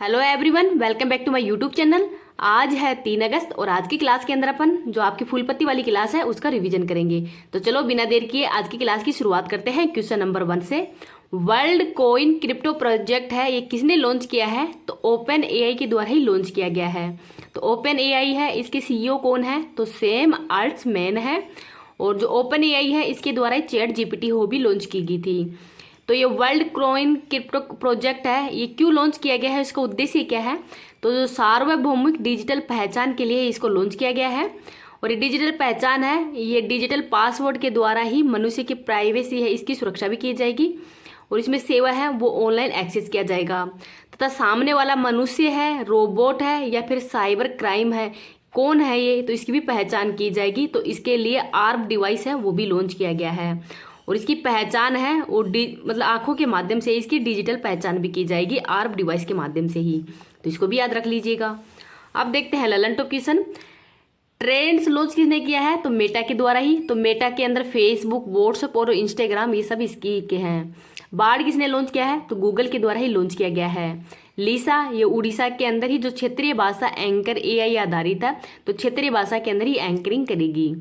Hello everyone, welcome back to my YouTube channel. आज है 3 अगस्त और आज की क्लास के अंदर अपन जो आपकी फूलपत्ती वाली क्लास है उसका रिवीजन करेंगे। तो चलो बिना देर किए आज की क्लास की शुरुआत करते हैं क्वेश्चन नंबर 1 से। वर्ल्ड कॉइन क्रिप्टो प्रोजेक्ट है, ये किसने लॉन्च किया है? तो ओपन एआई के द्वारा ही लॉन्च किया गया है। तो ओपन एआई है, इसके सीईओ कौन है? तो सैम अल्टमैन है। और जो ओपन एआई है इसके द्वारा चैट जीपीटी हो भी लॉन्च की गई थी। तो ये वर्ल्ड कॉइन क्रिप्टो प्रोजेक्ट है, ये क्यों लॉन्च किया गया है, इसका उद्देश्य क्या है? तो जो सार्वभौमिक डिजिटल पहचान के लिए इसको लॉन्च किया गया है। और ये डिजिटल पहचान है, ये डिजिटल पासवर्ड के द्वारा ही मनुष्य की प्राइवेसी है इसकी सुरक्षा भी की जाएगी। और इसमें सेवा है वो ऑनलाइन एक्सेस किया जाएगा तथा सामने वाला मनुष्य है, रोबोट है या फिर साइबर क्राइम है, कौन है ये, तो इसकी भी पहचान की जाएगी। तो इसके लिए आर्म डिवाइस है वो भी लॉन्च किया गया है और इसकी पहचान है वो मतलब आंखों के माध्यम से इसकी डिजिटल पहचान भी की जाएगी आर्म डिवाइस के माध्यम से ही। तो इसको भी याद रख लीजिएगा। अब देखते हैं Lalan top question. Trends launch किसने किया है? तो मेटा के द्वारा ही। तो मेटा के अंदर फेसबुक, व्हाट्सएप और इंस्टाग्राम ये सब इसकी के हैं। बार्ड किसने लॉन्च किया है? तो गूगल के द्वारा ही लॉन्च किया गया है। लिसा ये उड़ीसा के अंदर ही जो क्षेत्रीय भाषा एंकर एआई आधारित है, तो क्षेत्रीय भाषा के अंदर ही एंकरिंग करेगी।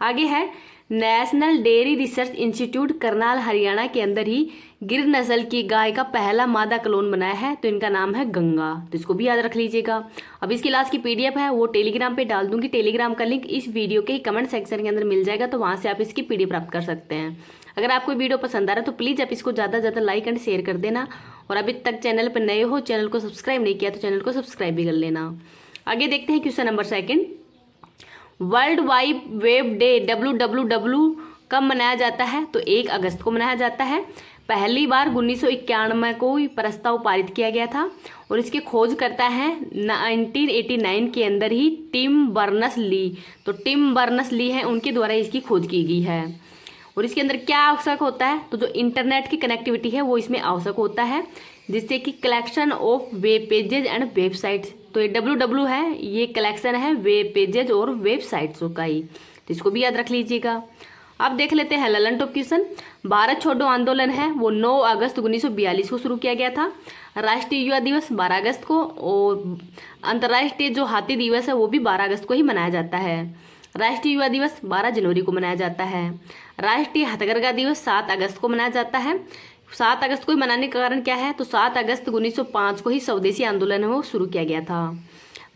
आगे है national dairy research institute Karnal Haryana के अंदर ही गिर नस्ल की गाय का पहला मादा क्लोन बनाया है, तो इनका नाम है गंगा। तो इसको भी याद रख लीजिएगा। अब इसकी क्लास की पीडीएफ है वो टेलीग्राम पे डाल दूंगी। टेलीग्राम का लिंक इस वीडियो के कमेंट सेक्शन के अंदर मिल जाएगा, तो वहां से आप इसकी पीडीएफ प्राप्त कर सकते हैं। अगर आपको वीडियो पसंद आ रहा है तो प्लीज़ आप इसको ज़्यादा से ज़्यादा लाइक एंड शेयर कर देना। और अभी तक चैनल पर नए हो, चैनल को सब्सक्राइब नहीं किया तो चैनल को सब्सक्राइब भी कर लेना। आगे देखते हैं question number 2। World wide web day WWW कब मनाया जाता है? तो 1 अगस्त को मनाया जाता है। पहली बार 1991 को प्रस्ताव पारित किया गया था और इसके खोज करता है 1989 के अंदर ही टिम बर्नस ली। तो टिम बर्नस ली है, उनके द्वारा इसकी खोज की गई है। और इसके अंदर क्या आवश्यक होता है? तो जो इंटरनेट की कनेक्टिविटी है वो इसमें आवश्यक होता है, जिससे कि collection of web pages and websites. तो ये WW है, ये कलेक्शन है वेब पेजेज और वेबसाइट्स का ही। तो इसको भी याद रख लीजिएगा। अब देख लेते हैं ललन टॉप क्वेश्चन। भारत छोड़ो आंदोलन है वो 9 अगस्त 1942 को शुरू किया गया था। राष्ट्रीय युवा दिवस 12 अगस्त को और अंतर्राष्ट्रीय जो हाथी दिवस है वो भी 12 अगस्त को ही मनाया जाता है। राष्ट्रीय युवा दिवस 12 जनवरी को मनाया जाता है। राष्ट्रीय हथकरघा दिवस 7 अगस्त को मनाया जाता है। 7 अगस्त को ही मनाने का कारण क्या है? तो 7 अगस्त 1905 को ही स्वदेशी आंदोलन है वो शुरू किया गया था।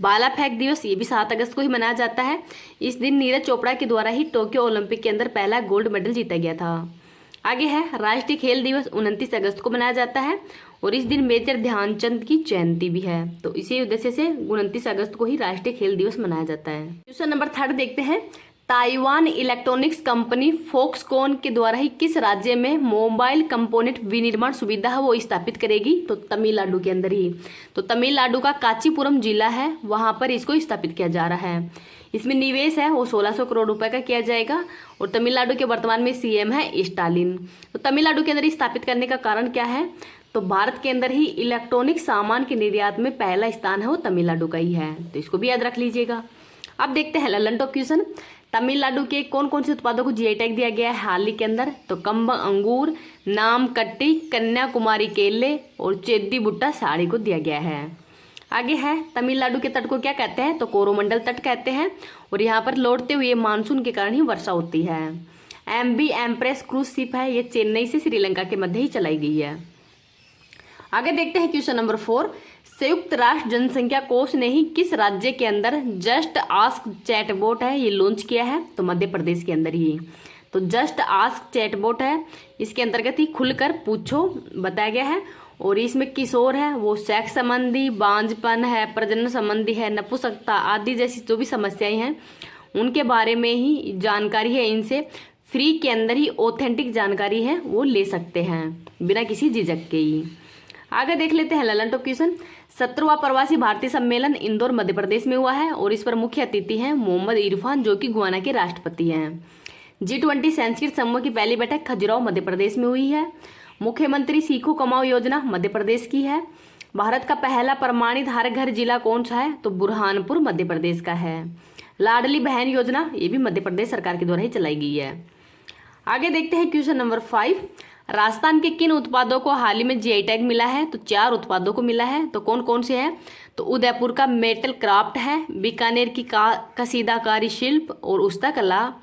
भाला फेंक दिवस ये भी 7 अगस्त को ही मनाया जाता है। इस दिन नीरज चोपड़ा के द्वारा ही टोक्यो ओलंपिक के अंदर पहला गोल्ड मेडल जीता गया था। आगे है राष्ट्रीय खेल दिवस 29 अगस्त को मनाया जाता है और इस दिन मेजर ध्यानचंद की जयंती भी है। तो इसी उद्देश्य से 29 अगस्त को ही राष्ट्रीय खेल दिवस मनाया जाता है। क्वेश्चन नंबर 3 देखते हैं। ताइवान इलेक्ट्रॉनिक्स कंपनी फॉक्सकॉन के द्वारा ही किस राज्य में मोबाइल कंपोनेंट विनिर्माण सुविधा है वो स्थापित करेगी? तो तमिलनाडु के अंदर ही। तो तमिलनाडु का कांचीपुरम जिला है, वहां पर इसको स्थापित किया जा रहा है। इसमें निवेश है वो 1600 करोड़ रुपए का किया जाएगा और तमिलनाडु के वर्तमान में सीएम है स्टालिन। तो तमिलनाडु के अंदर स्थापित करने का कारण क्या है? तो भारत के अंदर ही इलेक्ट्रॉनिक सामान के निर्यात में पहला स्थान है वो तमिलनाडु का ही है। तो इसको भी याद रख लीजिएगा। अब देखते हैं ललन टॉप क्वेश्चन। तमिलनाडु के कौन कौन से उत्पादों को जीआई टैग दिया गया है हाल ही के अंदर? तो कम्बम अंगूर, नाम कट्टी, कन्याकुमारी केले और चेद्दी बुट्टा साड़ी को दिया गया है। आगे है तमिलनाडु के तट को क्या कहते हैं? तो कोरोमंडल तट कहते हैं और यहाँ पर लौटते हुए मानसून के कारण ही वर्षा होती है। MV एम्प्रेस क्रूज शिप है, ये चेन्नई से श्रीलंका के मध्य ही चलाई गई है। आगे देखते हैं क्वेश्चन नंबर 4। संयुक्त राष्ट्र जनसंख्या कोष ने ही किस राज्य के अंदर जस्ट आस्क चैटबॉट है ये लॉन्च किया है? तो मध्य प्रदेश के अंदर ही। तो जस्ट आस्क चैटबॉट है, इसके अंतर्गत ही खुलकर पूछो बताया गया है। और इसमें किशोर है वो सेक्स संबंधी, बांझपन है, प्रजनन संबंधी है, नपुंसकता आदि जैसी जो भी समस्याएं हैं उनके बारे में ही जानकारी है। इनसे फ्री के अंदर ही ऑथेंटिक जानकारी है वो ले सकते हैं बिना किसी झिझक के ही। आगे देख लेते हैं ललन टॉप क्वेश्चन। 17वां प्रवासी भारतीय सम्मेलन इंदौर मध्य प्रदेश में हुआ है और इस पर मुख्य अतिथि हैं मोहम्मद इरफान जो कि गुयाना के राष्ट्रपति हैं। G20 संस्कृत समूह की पहली बैठक खजुराहो मध्य प्रदेश में हुई है। मुख्यमंत्री सीखो कमाओ योजना मध्य प्रदेश की है। भारत का पहला प्रमाणित हर घर जिला कौन सा है? तो बुरहानपुर मध्य प्रदेश का है। लाडली बहन योजना ये भी मध्य प्रदेश सरकार के द्वारा ही चलाई गई है। आगे देखते हैं क्वेश्चन नंबर 5। राजस्थान के किन उत्पादों को हाल ही में जीआई टैग मिला है? तो 4 उत्पादों को मिला है। तो कौन कौन से हैं? तो उदयपुर का मेटल क्राफ्ट है, बीकानेर की कसीदाकारी शिल्प और उस्ता कला,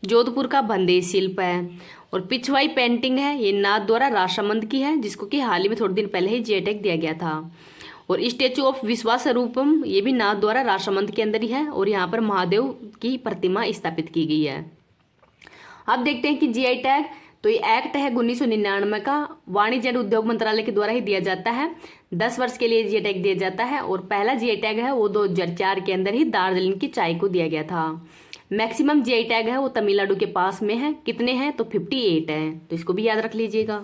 जोधपुर का बंदेज शिल्प है, और पिछवाई पेंटिंग है, ये नाथ द्वारा राष्ट्रमंद की है, जिसको कि हाल ही में थोड़े दिन पहले ही जीआई टैग दिया गया था। और स्टेचू ऑफ विश्वास स्वरूपम, ये भी नाथ द्वारा राष्ट्रमंद के अंदर ही है, और यहाँ पर महादेव की प्रतिमा स्थापित की गई है। अब देखते हैं कि जीआई टैग, तो ये एक्ट है 1999 का, वाणिज्य एवं उद्योग मंत्रालय के द्वारा ही दिया जाता है। 10 वर्ष के लिए जीआई टैग दिया जाता है, और पहला जीआई टैग है वो 2004 के अंदर ही दार्जिलिंग की चाय को दिया गया था। मैक्सिमम जीआई टैग है वो तमिलनाडु के पास में है। कितने हैं? तो 58 है, तो इसको भी याद रख लीजिएगा।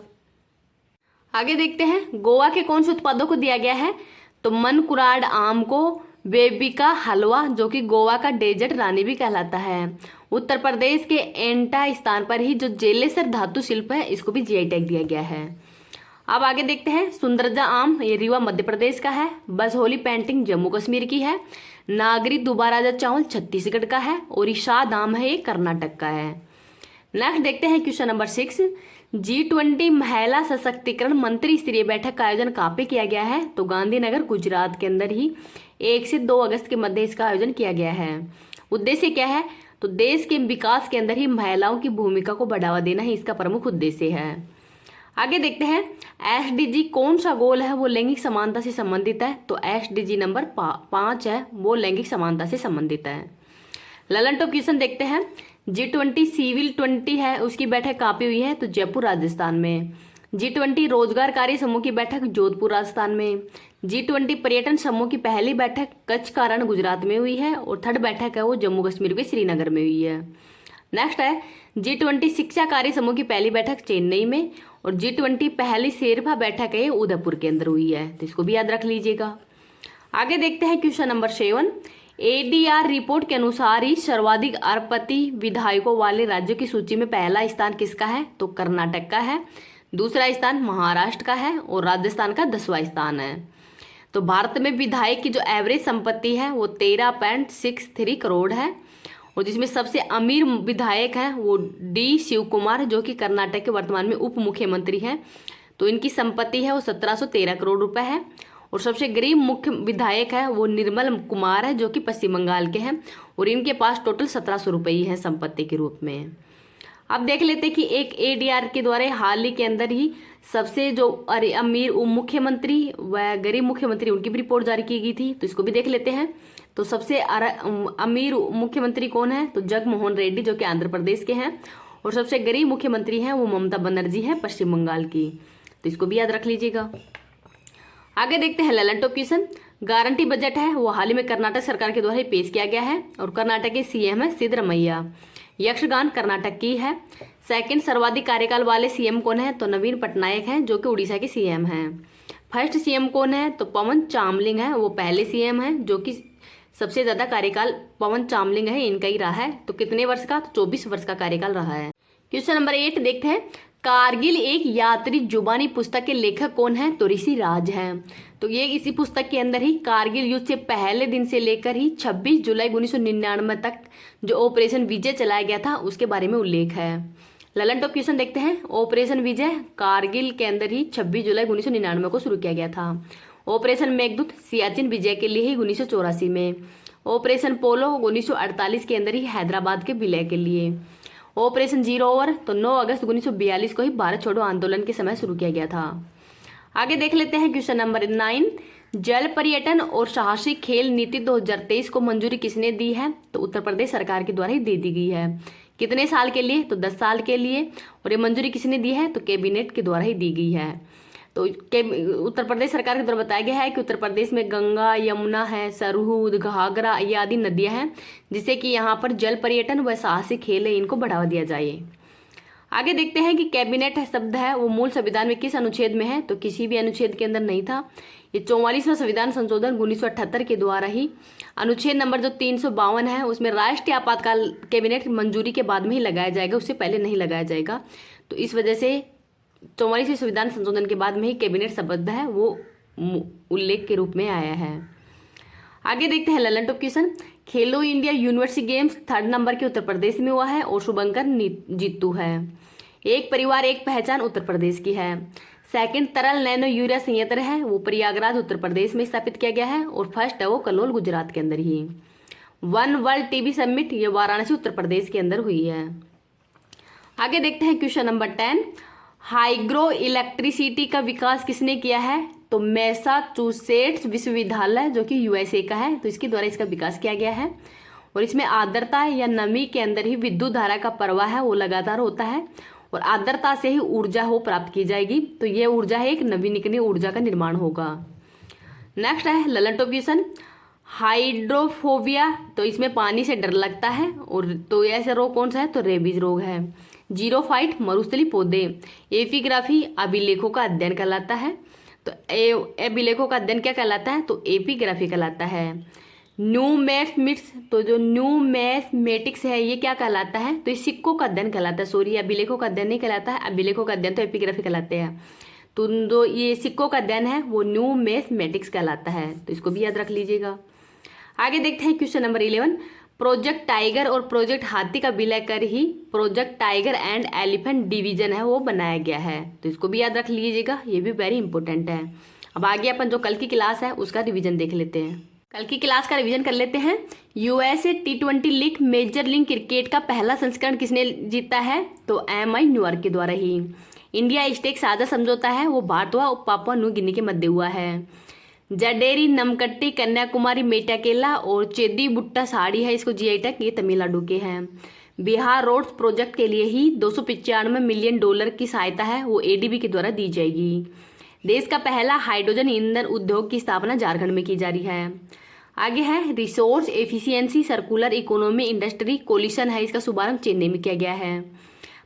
आगे देखते हैं गोवा के कौन से उत्पादों को दिया गया है? तो मनकुराड आम को, बेबी का हलवा जो कि गोवा का डेजर्ट रानी भी कहलाता है। उत्तर प्रदेश के एंटा स्थान पर ही जो जेलेसर धातु शिल्प है, इसको भी जीआई टैग दिया गया है। अब आगे देखते हैं सुंदरजा आम, ये रीवा मध्य प्रदेश का है। बसहोली पेंटिंग जम्मू कश्मीर की है। नागरी दुबाराजा चावल छत्तीसगढ़ का है, और इशाद आम है ये कर्नाटक का है। नेक्स्ट देखते हैं क्वेश्चन नंबर 6, G20 महिला सशक्तिकरण मंत्री स्तरीय बैठक का आयोजन कहाँ पे किया गया है? तो गांधीनगर गुजरात के अंदर ही 1 से 2 अगस्त के मध्य इसका आयोजन किया गया है। उद्देश्य क्या है? तो देश के विकास के अंदर ही महिलाओं की भूमिका को बढ़ावा देना ही इसका प्रमुख उद्देश्य है। आगे देखते हैं SDG कौन सा गोल है वो लैंगिक समानता से संबंधित है? तो SDG नंबर 5 है, वो लैंगिक समानता से संबंधित है। ललन टॉप क्वेश्चन देखते हैं। G20 सिविल 20 है, उसकी बैठक कहाँ पे हुई है? तो जयपुर राजस्थान में। G20 रोजगार कार्य समूह की बैठक जोधपुर राजस्थान में। G20 पर्यटन समूह की पहली बैठक कच्छ का रण गुजरात में हुई है, और 3rd बैठक है वो जम्मू कश्मीर के श्रीनगर में हुई है। नेक्स्ट है G20 शिक्षा कार्य समूह की पहली बैठक चेन्नई में, और G20 पहली शेरपा बैठक है उदयपुर के अंदर हुई है, तो इसको भी याद रख लीजिएगा। आगे देखते हैं क्वेश्चन नंबर 7, ADR रिपोर्ट के अनुसार ही सर्वाधिक अरबपति विधायकों वाले राज्यों की सूची में पहला स्थान किसका है? तो कर्नाटक का है, दूसरा स्थान महाराष्ट्र का है, और राजस्थान का 10वां स्थान है। तो भारत में विधायक की जो एवरेज संपत्ति है वो 13.63 करोड़ है, और जिसमें सबसे अमीर विधायक हैं वो डी शिव कुमार, जो कि कर्नाटक के वर्तमान में उप मुख्यमंत्री हैं। तो इनकी संपत्ति है वो 1713 करोड़ रुपए है। और सबसे गरीब मुख्य विधायक है वो निर्मल कुमार है, जो कि पश्चिम बंगाल के हैं, और इनके पास टोटल 1700 रुपये ही है संपत्ति के रूप में। अब देख लेते हैं कि एक ADR के द्वारा हाल ही के अंदर ही सबसे जो अमीर मुख्यमंत्री व गरीब मुख्यमंत्री उनकी भी रिपोर्ट जारी की गई थी, तो इसको भी देख लेते हैं। तो सबसे अमीर मुख्यमंत्री कौन है? तो जगनमोहन रेड्डी, जो कि आंध्र प्रदेश के हैं, और सबसे गरीब मुख्यमंत्री हैं वो ममता बनर्जी है पश्चिम बंगाल की, तो इसको भी याद रख लीजिएगा। आगे देखते हैं Lalan top question. Guarantee budget है वो हाल ही में कर्नाटक सरकार के द्वारा पेश किया गया है, और कर्नाटक के CM है सिद्धरमैया। यक्षगान कर्नाटक की है। सेकंड सर्वाधिक कार्यकाल वाले CM कौन है? तो नवीन पटनायक हैं, जो कि उड़ीसा के CM हैं। फर्स्ट CM कौन है? तो पवन चामलिंग है, वो पहले CM हैं, जो कि सबसे ज्यादा कार्यकाल पवन चामलिंग है, इनका ही रहा है। तो कितने वर्ष का? तो 24 वर्ष का कार्यकाल रहा है। क्वेश्चन नंबर 8 देखते हैं। कारगिल एक यात्री जुबानी पुस्तक के लेखक कौन है? तो ऋषि राज हैं। तो ये इसी पुस्तक के अंदर ही कारगिल युद्ध से पहले दिन से लेकर ही 26 जुलाई 1999 तक जो ऑपरेशन विजय चलाया गया था उसके बारे में उल्लेख है। ललन टॉप क्वेश्चन देखते हैं। ऑपरेशन विजय कारगिल के अंदर ही 26 जुलाई 1999 को शुरू किया गया था। ऑपरेशन मेघदूत सियाचिन विजय के लिए ही 1984 में। ऑपरेशन पोलो 1948 के अंदर ही हैदराबाद के विलय के लिए। ऑपरेशन जीरो ओवर तो 9 अगस्त 1942 को ही भारत छोड़ो आंदोलन के समय शुरू किया गया था। आगे देख लेते हैं क्वेश्चन नंबर 9। जल पर्यटन और साहसिक खेल नीति 2023 को मंजूरी किसने दी है? तो उत्तर प्रदेश सरकार के द्वारा ही दे दी गई है। कितने साल के लिए? तो 10 साल के लिए। और ये मंजूरी किसने दी है? तो कैबिनेट के द्वारा ही दी गई है। तो उत्तर प्रदेश सरकार के द्वारा बताया गया है कि उत्तर प्रदेश में गंगा, यमुना है, सरहूद, घाघरा ये आदि नदियां हैं, जिससे कि यहाँ पर जल पर्यटन व साहसिक खेल है इनको बढ़ावा दिया जाए। आगे देखते हैं कि कैबिनेट शब्द है वो मूल संविधान में किस अनुच्छेद में है? तो किसी भी अनुच्छेद के अंदर नहीं था। ये 44वां संविधान संशोधन 1978 के द्वारा ही अनुच्छेद नंबर जो 352 है उसमें राष्ट्रीय आपातकाल कैबिनेट मंजूरी के बाद में ही लगाया जाएगा, उससे पहले नहीं लगाया जाएगा। तो इस वजह से 44वें संविधान संशोधन के बाद में ही कैबिनेट शब्द है वो उल्लेख के रूप में आया है। आगे देखते हैं ललन टॉप क्वेश्चन। खेलो India university games 3rd number के उत्तर प्रदेश में हुआ है और शुभंकर जीतू है। एक परिवार एक पहचान उत्तर प्रदेश की है। सेकंड, तरल नैनो यूरिया संयंत्र है वो प्रयागराज उत्तर प्रदेश में स्थापित किया गया है। और फर्स्ट है वो कलोल गुजरात के अंदर ही। वन वर्ल्ड टीबी समिट ये वाराणसी उत्तर प्रदेश के अंदर हुई है। आगे देखते हैं क्वेश्चन नंबर 10। हाइग्रो इलेक्ट्रिसिटी का विकास किसने किया है? तो मैसाचुसेट्स विश्वविद्यालय जो कि यूएसए का है, तो इसके द्वारा इसका विकास किया गया है। और इसमें आर्द्रता या नमी के अंदर ही विद्युत धारा का प्रवाह है वो लगातार होता है और आर्द्रता से ही ऊर्जा हो प्राप्त की जाएगी। तो ये ऊर्जा है एक नवीनीकरणीय ऊर्जा का निर्माण होगा। नेक्स्ट है ललन टॉप क्वेश्चन। हाइड्रोफोबिया, तो इसमें पानी से डर लगता है और तो ऐसा रोग कौन सा है? तो रेबीज रोग है। जीरोफाइट, मरुस्थलीय पौधे। एपिग्राफी, अभिलेखों का अध्ययन कहलाता है। तो अभिलेखों का अध्ययन क्या कहलाता है? तो एपिग्राफी कहलाता है। न्यूमेस्मिक्स, तो जो न्यूमेस्मेटिक्स है ये क्या कहलाता है? तो ये सिक्कों का अध्ययन कहलाता है। सॉरी, अभिलेखों का अध्ययन नहीं कहलाता है, अभिलेखों का अध्ययन तो एपिग्राफी कहलाते हैं। तो जो ये सिक्कों का अध्ययन है वो न्यूमेस्मेटिक्स कहलाता है, तो इसको भी याद रख लीजिएगा। आगे देखते हैं क्वेश्चन नंबर 11। प्रोजेक्ट टाइगर और प्रोजेक्ट हाथी का विलय कर ही project tiger and elephant division है वो बनाया गया है, तो इसको भी याद रख लीजिएगा, ये भी वेरी इंपॉर्टेंट है। अब आगे अपन जो कल की क्लास है उसका रिवीजन देख लेते हैं। कल की क्लास का रिवीजन कर लेते हैं। यूएसए T20 league major league cricket का पहला संस्करण किसने जीता है? तो MI न्यूयॉर्क के द्वारा ही। इंडिया स्टेक साझा समझौता है वो भारत व पापुआ न्यू गिनी के मध्य हुआ है। जडेरी नमकट्टी कन्याकुमारी मेटाकेला और चेदी बुट्टा साड़ी है इसको जीआई टैग, ये तमिलनाडु के हैं। बिहार रोड्स प्रोजेक्ट के लिए ही 295 मिलियन डॉलर की सहायता है वो ADB के द्वारा दी जाएगी। देश का पहला हाइड्रोजन ईंधन उद्योग की स्थापना झारखंड में की जा रही है। आगे है resource efficiency circular economy industry coalition है, इसका शुभारंभ चेन्नई में किया गया है।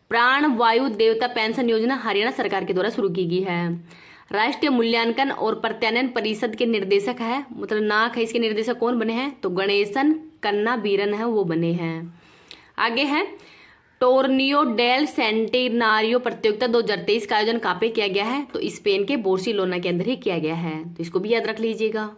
प्राण वायु देवता पेंशन योजना हरियाणा सरकार के द्वारा शुरू की गई है। राष्ट्रीय मूल्यांकन और प्रत्यायन परिषद के निर्देशक है, मतलब नाक है, इसके निर्देशक कौन बने हैं? तो गणेशन कन्ना बीरन है वो बने हैं। आगे है टोर्नियो डेल सेंटेनारियो प्रतियोगिता 2023 का आयोजन कहाँ पे किया गया है? तो स्पेन के बार्सिलोना के अंदर ही किया गया है, तो इसको भी याद रख लीजिएगा।